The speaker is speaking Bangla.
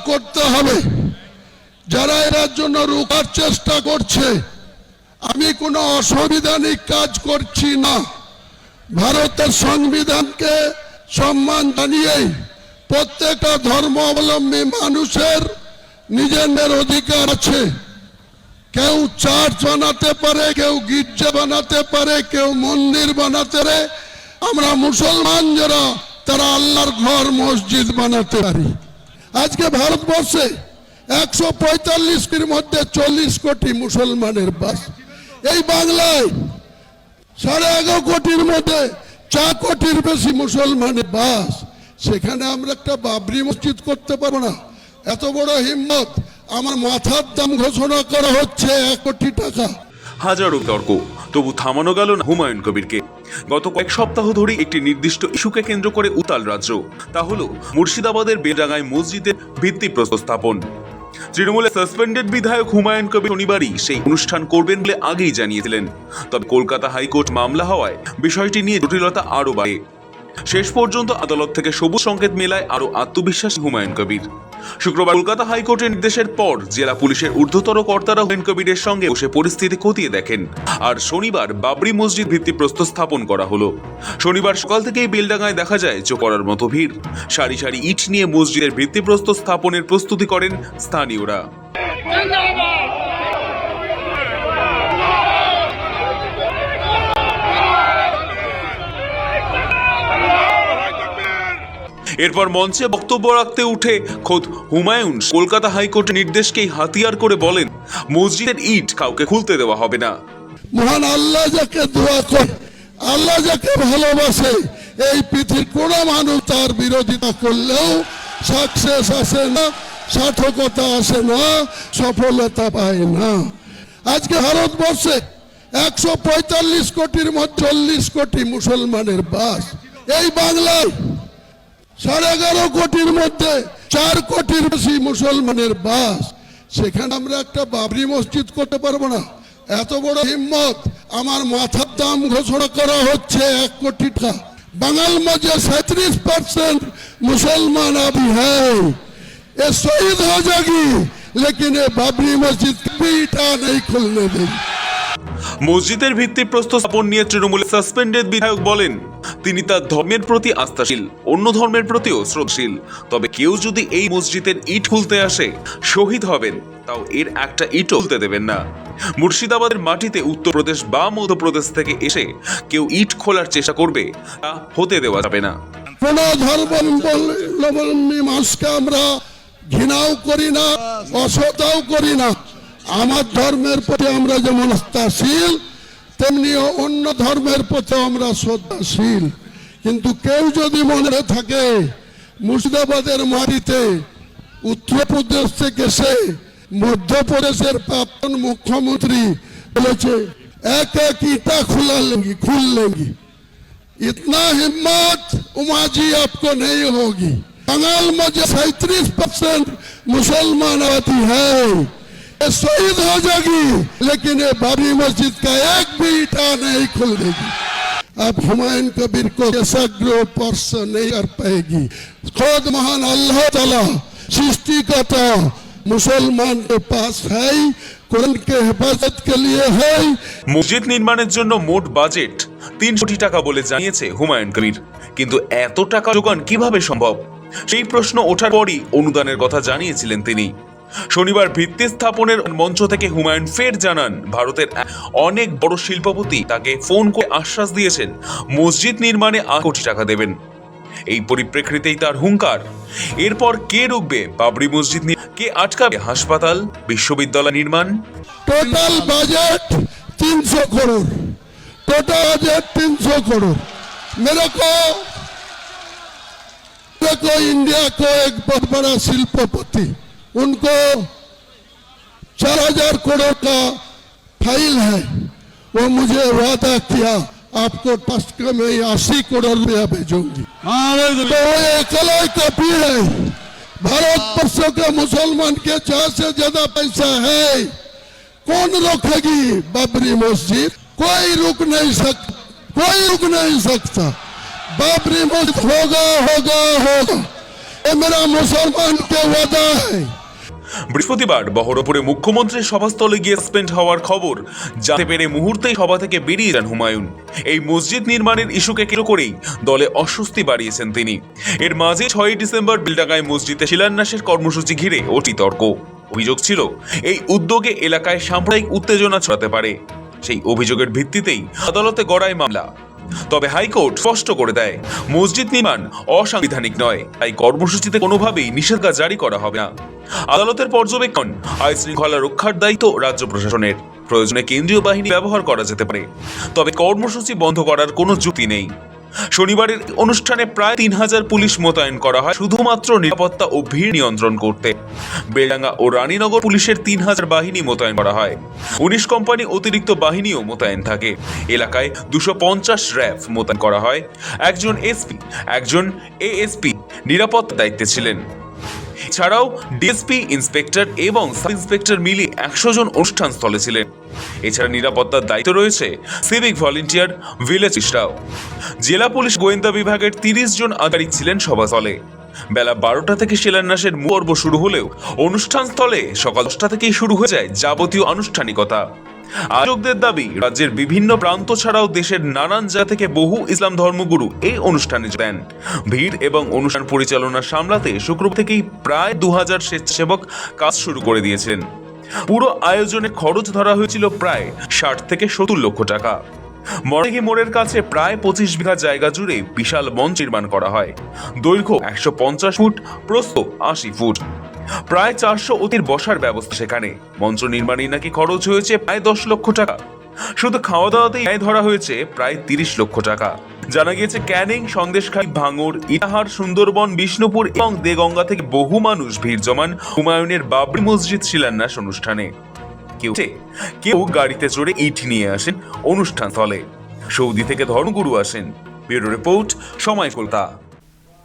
করতে হবে। যারা এর জন্য রোখার চেষ্টা করছে, আমি কোনো অসাংবিধানিক কাজ করছি না। ভারতের সংবিধানকে সম্মান জানিয়েই প্রত্যেকটা ধর্মাবলম্বী মানুষের নিজেদের অধিকার আছে। কেউ চার্চ বানাতে পারে, কেউ গির্জা বানাতে পারে, কেউ মন্দির বানাতে পারে। আমরা মুসলমান যারা, তারা আল্লাহর ঘর মসজিদ বানাতে পারি। আজকে ভারতবর্ষে 145 মধ্যে 40 কোটি মুসলমানের বাস। এই বাংলায় 11.5 কোটির মধ্যে 4 কোটির বেশি মুসলমানের বাস। সেখানে আমরা একটা বাবরি মসজিদ করতে পারবো না? এত বড় হিম্মত! আমার মাথার দাম ঘোষণা করা হচ্ছে 1 কোটি টাকা। হাজারো তর্ক, তবু থামানো গেল না হুমায়ুন কবিরকে। গত কয়েক সপ্তাহ ধরে একটি নির্দিষ্ট ইস্যুকে কেন্দ্র করে উতাল রাজ্য। তা হলো মুর্শিদাবাদের বেলডাঙ্গায় মসজিদের ভিত্তিপ্রস্তর স্থাপন। তৃণমূলের সাসপেন্ডেড বিধায়ক হুমায়ুন কবির শনিবারই সেই অনুষ্ঠান করবেন বলে আগেই জানিয়েছিলেন। তবে কলকাতা হাইকোর্ট মামলা হওয়ায় বিষয়টি নিয়ে জটিলতা আরও বাড়ে। শেষ পর্যন্ত আদালত থেকে সবুজ সংকেত মেলায় আরও আত্মবিশ্বাসী হুমায়ুন কবির। শুক্রবার কলকাতা হাইকোর্টের নির্দেশের পর জেলা পুলিশের ঊর্ধ্বতর কর্তারা হুমায়ুন কবিরের সঙ্গে বসে পরিস্থিতি খতিয়ে দেখেন। আর শনিবার বাবরি মসজিদ ভিত্তিপ্রস্তর স্থাপন করা হলো। শনিবার সকাল থেকেই বেলডাঙ্গায় দেখা যায় চোখ পড়ার মতো ভিড়। সারি সারি ইট নিয়ে মসজিদের ভিত্তিপ্রস্তর স্থাপনের প্রস্তুতি করেন স্থানীয়রা। এরপর মঞ্চে বক্তব্য রাখতে উঠে খোদ হুমায়ুন কলকাতা হাইকোর্টের নির্দেশকেই হাতিয়ার করে বলেন, মসজিদের ইট কাউকে খুলতে দেওয়া হবে না। মহান আল্লাহ যাকে দোয়া করে, আল্লাহ যাকে ভালোবাসে, এই পৃথিবীর কোন মানুষ তার বিরোধিতা করলেও সাকসেস আসে না, সার্থকতা আসে না, সফলতা পায় না। আজকে ভারতবর্ষে 145 কোটির মধ্যে 40 কোটি মুসলমানের বাস। এই বাংলায় 11.5 কোটির মধ্যে 4 কোটির বেশি মুসলমানের বাস। সেখানে আমরা একটা বাবরি মসজিদ করতে পারবো না? এত বড় হিম্মত! আমার মাথার দাম ঘোষণা করা হচ্ছে 1 কোটি টাকা। बंगाल में जो 37% मुसलमान अभी है, ये शहीद हो जाएगी, लेकिन ये बाबरी मस्जिद कभी ईंटा नहीं खुलने देगी। মসজিদের ভিত্তিপ্রস্তর স্থাপন নিয়ে তৃণমূলের সাসপেন্ডেড বিধায়ক বলেন, তিনি তার ধর্মের প্রতি আস্থাশীল, অন্য ধর্মের প্রতিও শ্রদ্ধাশীল। তবে কেউ যদি এই মসজিদের ইট খুলতে আসে, শহীদ হবেন, তাও এর একটা ইটও খুলতে দেবেন না। মুর্শিদাবাদের মাটিতে উত্তরপ্রদেশ বা মধ্যপ্রদেশ থেকে এসে কেউ ইট খোলার চেষ্টা করবে, তা হতে দেওয়া যাবে না। কোন ধর্মাবলম্বী মানুষকে আমরা ঘৃণাও করি না, অসদাও করি না। আমার ধর্মের প্রতি আমরা যেমন আস্থাশীল, তেমনি অন্য ধর্মের প্রতি আমরা শ্রদ্ধাশীল। কিন্তু কেউ যদি মনে থাকে মুর্শিদাবাদের মাটিতে উত্তরপ্রদেশ থেকে এসে মধ্যপ্রদেশের প্রাক্তন মুখ্যমন্ত্রী বলেছে এক এক ইটা খুল लेंगी, इतना हिम्मत उमा जी आपको नहीं होगी। बंगाल में जो 37% मुसलमान आबादी है, ये शहीद हो जाएगी, लेकिन ये बाबरी मस्जिद का एक भी ईटा नहीं खुल देगी। अब हुमायूं कबीर को ग्रह स्पर्श नहीं कर पाएगी। खुद महान अल्लाह ताला सृष्टिकर्ता मुसलमान के पास है, कुरान के हिफाजत के लिए है। মসজিদ নির্মাণের জন্য মোট বাজেট 3 কোটি টাকা বলে জানিয়েছে হুমায়ুন কবির। কিন্তু এত টাকা জোগান কিভাবে সম্ভব, সেই প্রশ্ন ওঠার পরই অনুদানের কথা জানিয়েছিলেন তিনি। শনিবার ভিত্তি স্থাপনের মঞ্চ থেকে হুমায়ুন ফের জানান, ভারতের অনেক বড় শিল্পপতি তাকে ফোন করে আশ্বাস দিয়েছেন মসজিদ নির্মাণে 8 কোটি টাকা দেবেন। এই পরিপ্রেক্ষিতেই তার হুঙ্কার, এরপর কে রুখবে বাবরি মসজিদ, কে আটকাবে হাসপাতাল, বিশ্ববিদ্যালয় নির্মাণ। Total budget 300 crore, total budget 300 crore. मेरे को इंडिया को एक बहुत बड़ा शिल्पपति, उनको 4000 करोड़ का फाइल है, वो मुझे वादा किया आपको ट्रस्ट में 80 करोड़ रुपया भेजूंगी। तो वो अकेला कॉपी है। भारतवर्ष के मुसलमान के 4 से ज्यादा पैसा है, कौन रोकेगी बाबरी मस्जिद? कोई रुक नहीं सकता, कोई रुक नहीं सकता। बाबरी मस्जिद होगा होगा होगा। ये मेरा मुसलमान के वादा है। বৃহস্পতিবার বহরমপুরে মুখ্যমন্ত্রীর সভাস্থলে গিয়ে সাসপেন্ড হওয়ার খবর জানতে পেরে মুহূর্তেই সভা থেকে বেরিয়ে যান হুমায়ুন। এই মসজিদ নির্মাণের ইস্যুকে কেন্দ্র করেই দলে অস্বস্তি বাড়িয়েছেন তিনি। এর মাঝে 6 ডিসেম্বর বেলডাঙ্গায় মসজিদে শিলান্যাসের কর্মসূচি ঘিরে ওঠে তর্ক। অভিযোগ ছিল এই উদ্যোগে এলাকায় সাম্প্রদায়িক উত্তেজনা ছড়াতে পারে। সেই অভিযোগের ভিত্তিতেই আদালতে গড়ায় মামলা। তবে হাইকোর্ট স্পষ্ট করে দেয় মসজিদ নির্মাণ অসাংবিধানিক নয়, তাই কর্মসূচিতে কোনোভাবেই নিষেধাজ্ঞা জারি করা হবে না। আদালতের পর্যবেক্ষণ, আইন শৃঙ্খলা রক্ষার দায়িত্ব রাজ্য প্রশাসনের। প্রয়োজনে কেন্দ্রীয় বাহিনী ব্যবহার করা যেতে পারে, তবে কর্মসূচি বন্ধ করার কোনো যুক্তি নেই। শনিবারের অনুষ্ঠানে প্রায় 3000 পুলিশ মোতায়েন করা হয় শুধুমাত্র নিরাপত্তা ও ভিড় নিয়ন্ত্রণ করতে। বেলডাঙ্গা ও রানীনগর পুলিশের 3000 বাহিনী মোতায়েন করা হয়। 19 কোম্পানি অতিরিক্ত বাহিনীও মোতায়েন থাকে। এলাকায় 250 র্যাব মোতায়েন করা হয়। একজন এসপি, একজন এএসপি নিরাপত্তা দায়িত্বে ছিলেন। এছাড়াও ডিএসপি, ইন্সপেক্টর এবং সাব ইন্সপেক্টর মিলিয়ে 100 জন অনুষ্ঠান স্থলে ছিলেন। এছাড়া নিরাপত্তার দায়িত্ব রয়েছে সিভিক ভলেন্টিয়ার, ভিলেজ পুলিশরাও। জেলা পুলিশ গোয়েন্দা বিভাগের 30 জন আধিকারিক ছিলেন সভাস্থলে। বেলা 12টা থেকে শিলান্যাসের মূল পর্ব শুরু হলেও অনুষ্ঠান স্থলে সকাল 10টা থেকেই শুরু হয়ে যায় যাবতীয় আনুষ্ঠানিকতা। আয়োজকদের দাবি, রাজ্যের বিভিন্ন প্রান্ত ছাড়াও দেশের নানান জায়গা থেকে বহু ইসলাম ধর্মগুরু এই অনুষ্ঠানে দেন। ভিড় এবং অনুষ্ঠান পরিচালনা সামলাতে শুক্রবার থেকেই প্রায় 2000 স্বেচ্ছাসেবক কাজ শুরু করে দিয়েছিলেন। পুরো আয়োজনে খরচ ধরা হয়েছিল প্রায় 60 থেকে 70 লক্ষ টাকা। মরদেঘি মোড়ের কাছে প্রায় 25 বিঘা জায়গা জুড়ে বিশাল মঞ্চ নির্মাণ করা হয়। দৈর্ঘ্য 150 ফুট, প্রস্থ 80 ফুট। প্রায় 400 অতিথির বসার ব্যবস্থা সেখানে। মঞ্চ নির্মাণে নাকি খরচ হয়েছে প্রায় 10 লক্ষ টাকা। শুধু খাওয়া দাওয়াতেই ব্যয় ধরা হয়েছে প্রায় 30 লক্ষ টাকা। জানা গিয়েছে ক্যানিং, সন্দেশখালী, ভাঙড়, ইটাহার, সুন্দরবন, বিষ্ণুপুর এবং দেগঙ্গা থেকে বহু মানুষ ভিড় জমান হুমায়ুনের বাবরি মসজিদ শিলান্যাস অনুষ্ঠানে। কেউ গাড়িতে চড়ে ইট নিয়ে আসেন অনুষ্ঠান স্থলে। সৌদি থেকে ধর্মগুরু আসেন। ব্যুরো রিপোর্ট, সময় কলকাতা।